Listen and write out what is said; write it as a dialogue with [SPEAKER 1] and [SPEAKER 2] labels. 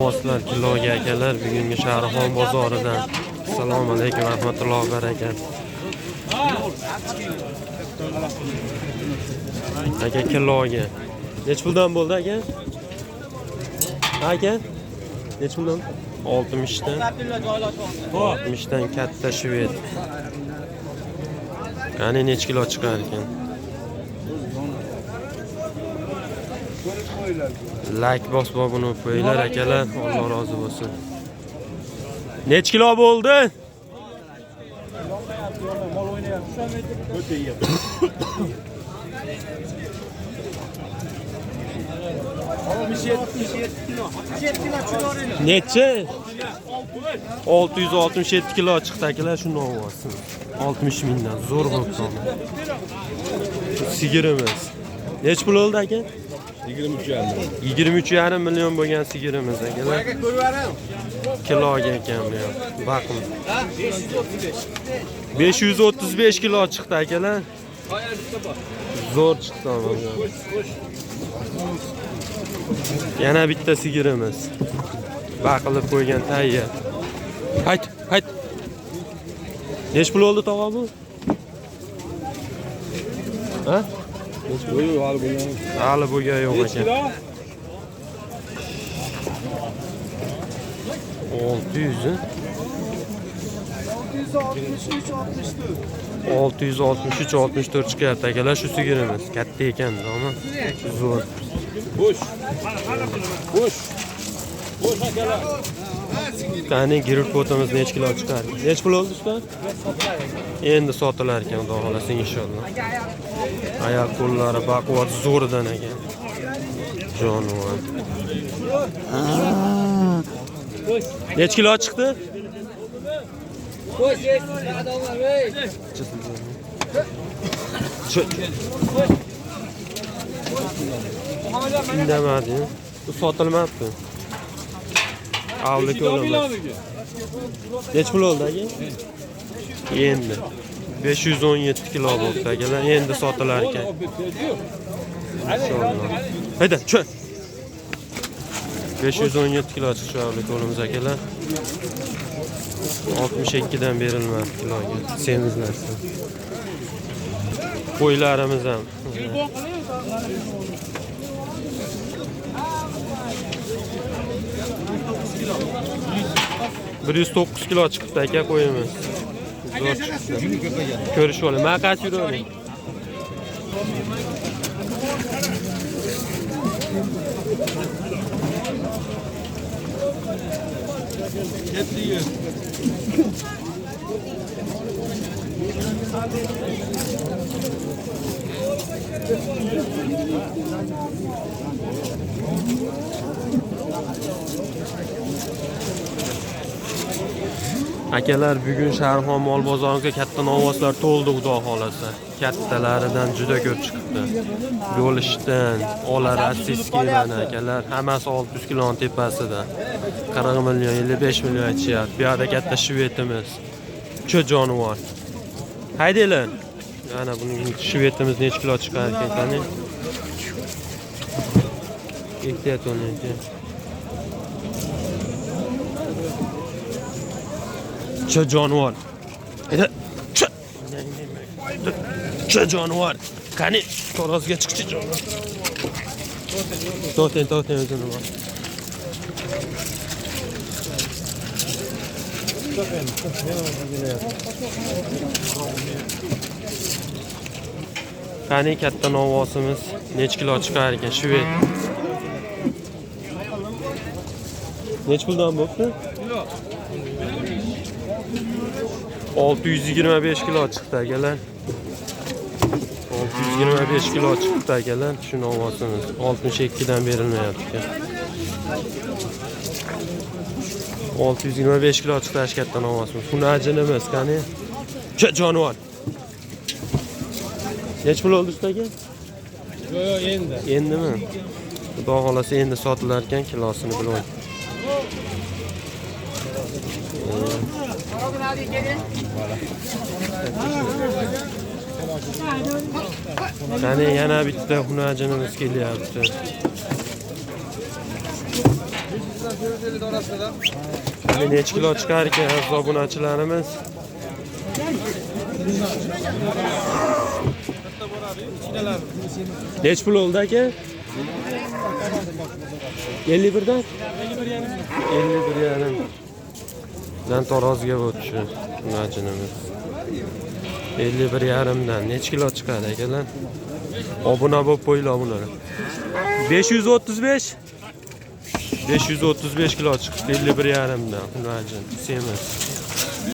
[SPEAKER 1] Dostlar, kiloga akalar, bugungi Shahrixon bozoridan. Assalomu alaykum, rahmatullohi va barakatuh. Aka kiloga. Nech puldan bo'ldi aka? Aka? Nech puldan? 60 dan. 60 dan katta shved. Qani nech kilo chiqar ekan? Like bosib buni qo'yinglar akalar, Alloh rozi bo'lsin. Nech kilo bo'ldi? Necha? 667 kilo chiqdi akalar, shuni olsin. 60 mingdan zo'r bo'ldi. Sigirimiz. Nech pul oldi aka? 23,5 million bo'lgan sigirimiz akalar. Kiloga ekan bu. Baqim. 535 kilo chiqdi akalar. Zo'r chiqdi mana. Yana bitta sigirimiz. Baqilib qo'ygan tayyor. Hayt. Nech pul oldi tog'a bu? Ha? Hali bo'lgan yo'q ekan. 663-64 chiqyapti akalar, shu sigirimiz. Katta ekan, ama zo'r. Bosh akalar. Qani girpotimiz nech kilo chiqar? Nech pul oldi usta? Endi sotilar ekan, xudo xolasa inshaalloh. Ayak qo'llari baquvvat zo'ridan ekan. Jonivor. Nech kilo chiqdi? Indamadi. Bu sotilmabdi. Avli ko'lamas. Nech pul oldi aka? Endi 517 kilo bo'ldi akalar. Endi sotilar ekan. Inshaalloh. Hayda, cho'y. 517 kilo chiqdi avli ko'lamiz akalar. 62 dan berilmadi kiloga. Semizlarsa. Qo'ylarimiz ham. 109 kilo chiqdi aka qo'yimiz. Zo'r chiqdi. Ko'rish oling. Men qancha yuraman? Ketdi. Akalar, bugun Shahrixon mol bozoriga katta novvoslar to'ldi, xudo xolasa. Kattalaridan juda ko'p chiqdi. Yo'lishdan, olar assiski mana akalar, hammasi 600 kilon tepasida. 40 million, 55 million aytishyapti. Bu yerda katta shvetimiz. Cho jonivor. Haydanglar. Mana buning shvetimiz nech kilo chiqar ekan qani? Ehtiyot bo'ling. Cho jonivor. Cho jonivor. Qani, torozga chiqchi jonivor. To'xtang o'zini bor. Qani katta novvosimiz nech kilo chiqar ekan shved? Nech puldan bo'pti? 625 kilo chiqdi akalar. 625 kilo chiqdi akalar, shu novvosimiz. 62 dan berilmayapti. 625 kilo chiqdi katta novvosimiz. Buni ajinimiz qani? Jonivor. Nech pul oldi ustaga? Yo'q, endi. Endimi? Xudo xolasa endi sotilar ekan, kilosini bilmayman. Qani yana bitta xunajinimiz kelyapti. Necha kilo chiqar ekan obunachilarimiz? Necha pul oldi aka? 51 dan? 51 yarim. Dan taroziga o'tishi najinimiz. 51 yarimdan necha kilo chiqadi akalar? Obuna bo'lib qo'yinglar bular. 535 535 kilo chiqdi 51 yarimdan. Najin semiz.